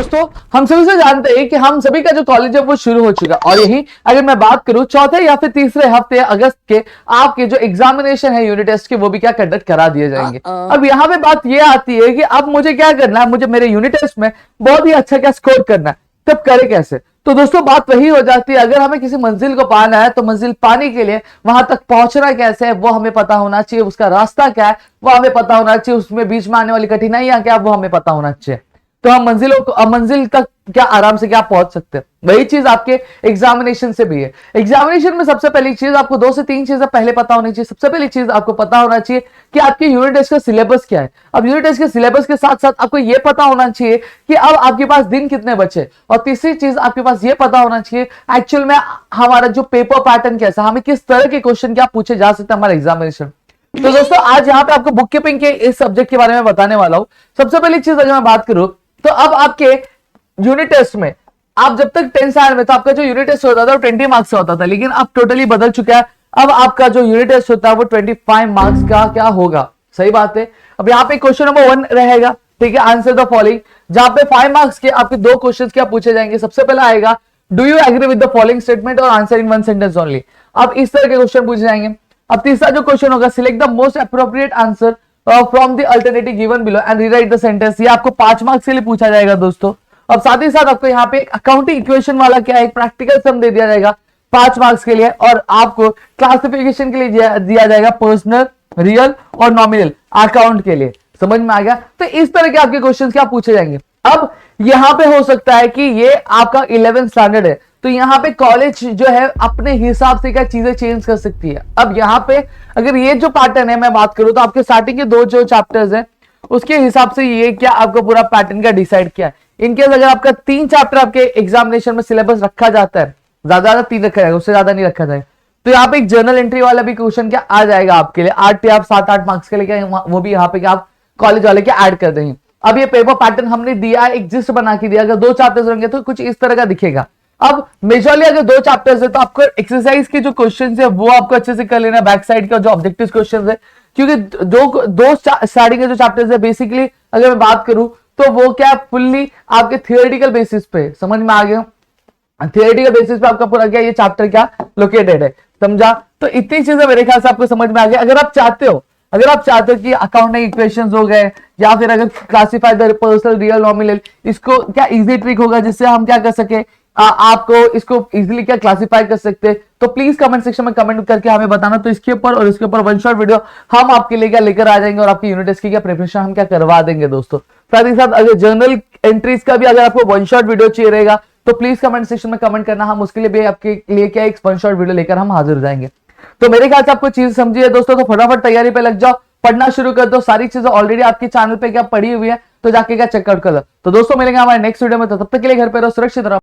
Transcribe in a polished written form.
दोस्तों हम सभी से जानते हैं कि हम सभी का जो कॉलेज है वो शुरू हो चुका और यही अगर मैं बात करूं चौथे या फिर तीसरे हफ्ते अगस्त के आपके जो एग्जामिनेशन है यूनिट टेस्ट के वो भी क्या कंडक्ट करा दिए जाएंगे। अब यहाँ पे बात ये आती है कि अब मुझे क्या करना है, मुझे मेरे यूनिट टेस्ट में बहुत ही अच्छा क्या स्कोर करना है, तब करे कैसे। तो दोस्तों बात वही हो जाती है, अगर हमें किसी मंजिल को पाना है तो मंजिल पाने के लिए वहां तक पहुंचना कैसे है वो हमें पता होना चाहिए, उसका रास्ता क्या है वो हमें पता होना चाहिए, उसमें बीच में आने वाली कठिनाइयां क्या वो हमें पता होना चाहिए, तो हम मंजिल तक क्या आराम से क्या पहुंच सकते हैं। वही चीज आपके एग्जामिनेशन से भी है। एग्जामिनेशन में सबसे पहली चीज आपको 2 से 3 चीजें पहले पता होनी चाहिए। सबसे पहली चीज आपको पता होना चाहिए कि आपके यूनिट टेस्ट का सिलेबस क्या है। अब यूनिट टेस्ट के सिलेबस के साथ साथ आपको यह पता होना चाहिए कि अब आपके पास दिन कितने बचे, और तीसरी चीज आपके पास यह पता होना चाहिए एक्चुअल में हमारा जो पेपर पैटर्न कैसा, हमें किस तरह के क्वेश्चन क्या पूछे जा सकते हैं हमारे एग्जामिनेशन। तो दोस्तों आज यहाँ पे आपको बुक कीपिंग के इस सब्जेक्ट के बारे में बताने वाला हूं। सबसे पहली चीज अगर मैं बात करूं तो अब आपके यूनिट टेस्ट में आप जब तक 10 साल में तो आपका जो यूनिट टेस्ट होता था वो 20 मार्क्स का होता था, लेकिन अब टोटली बदल चुका है। अब आपका जो यूनिट टेस्ट होता है वो 25 मार्क्स का क्या होगा। सही बात है। अब यहाँ पे क्वेश्चन नंबर 1 रहेगा, ठीक है, आंसर द फॉलोइंग, जहां पे 5 मार्क्स के आपके 2 क्वेश्चन क्या पूछे जाएंगे। सबसे पहला आएगा do you agree with the following statement और आंसर इन 1 सेंटेंस ओनली। अब इस तरह के क्वेश्चन पूछे जाएंगे। अब तीसरा जो क्वेश्चन होगा select the most appropriate answer from the alternative given below and rewrite the sentence. ये आपको 5 मार्क्स के लिए पूछा जाएगा दोस्तों। अब साथ ही साथ आपको यहाँ पे अकाउंटिंग इक्वेशन वाला क्या है, एक प्रैक्टिकल सम दे दिया जाएगा 5 मार्क्स के लिए, और आपको क्लासिफिकेशन के लिए दिया जाएगा पर्सनल, रियल और नॉमिनल अकाउंट के लिए। समझ में आ गया। तो इस तरह के आपके क्वेश्चन क्या पूछे जाएंगे। अब यहां पे हो सकता है कि ये आपका 11th स्टैंडर्ड है, तो यहाँ पे कॉलेज जो है अपने हिसाब से क्या चीजें चेंज कर सकती है। अब यहाँ पे अगर ये जो पैटर्न है मैं बात करूं तो आपके स्टार्टिंग के 2 जो चैप्टर्स हैं उसके हिसाब से ये क्या आपको पूरा पैटर्न का डिसाइड किया है। इनकेस अगर आपका 3 चैप्टर आपके एग्जामिनेशन में सिलेबस रखा जाता है, ज्यादा 3 रखा जाएगा, उससे ज्यादा नहीं रखा जाएगा, तो यहाँ पे एक जर्नल एंट्री वाला भी क्वेश्चन क्या आ जाएगा आपके लिए 8 या 7-8 मार्क्स के लिए, क्या वो भी यहाँ पे क्या आप कॉलेज वाले क्या ऐड कर देंगे। अब ये पेपर पैटर्न हमने दिया है, एक जिस्ट बना के दिया, अगर 2 चैप्टर्स होंगे तो कुछ इस तरह का दिखेगा। अब मेजरली अगर 2 चैप्टर्स है तो आपको एक्सरसाइज के जो क्वेश्चंस है वो आपको अच्छे से कर लेना, बैक साइड का जो ऑब्जेक्टिव क्वेश्चंस है, क्योंकि दो स्टार्टिंग के जो चैप्टर्स है बेसिकली अगर मैं बात करूं तो वो क्या फुल्ली आपके थियोरेटिकल बेसिस पे, समझ में आ गया, थियोरेटिकल बेसिस पे आपका पूरा क्या ये चैप्टर क्या लोकेटेड है, समझा। तो इतनी चीजें मेरे ख्याल से आपको समझ में आ गया। अगर आप चाहते हो कि अकाउंटिंग इक्वेशंस हो गए या फिर अगर classify the personal, real, nominal, इसको क्या इजी ट्रिक होगा जिससे हम क्या कर सके, आपको इसको इजीली क्या क्लासिफाई कर सकते हैं, तो प्लीज कमेंट सेक्शन में कमेंट करके हमें बताना। तो इसके ऊपर और इसके ऊपर 1 शॉट वीडियो हम आपके लिए क्या लेकर आ जाएंगे और आपकी यूनिट टेस्ट की क्या प्रिपरेशन हम क्या करवा देंगे दोस्तों। साथ ही साथ अगर जर्नल एंट्रीज का भी अगर आपको 1 शॉट वीडियो चाहिए रहेगा तो प्लीज कमेंट सेक्शन में कमेंट करना, हम उसके लिए भी आपके लिए क्या एक 1 शॉट वीडियो लेकर हम हाजिर हो जाएंगे। तो मेरे ख्याल से आपको चीज समझी है दोस्तों, तो फटाफट तैयारी पे लग जाओ, पढ़ना शुरू कर दो। सारी चीजें ऑलरेडी आपके चैनल पे क्या पड़ी हुई है, तो जाके क्या चेकआउट कर लो। तो दोस्तों मिलेंगे हमारे नेक्स्ट वीडियो में, तो तब तक के लिए घर पे रहो, सुरक्षित रहो।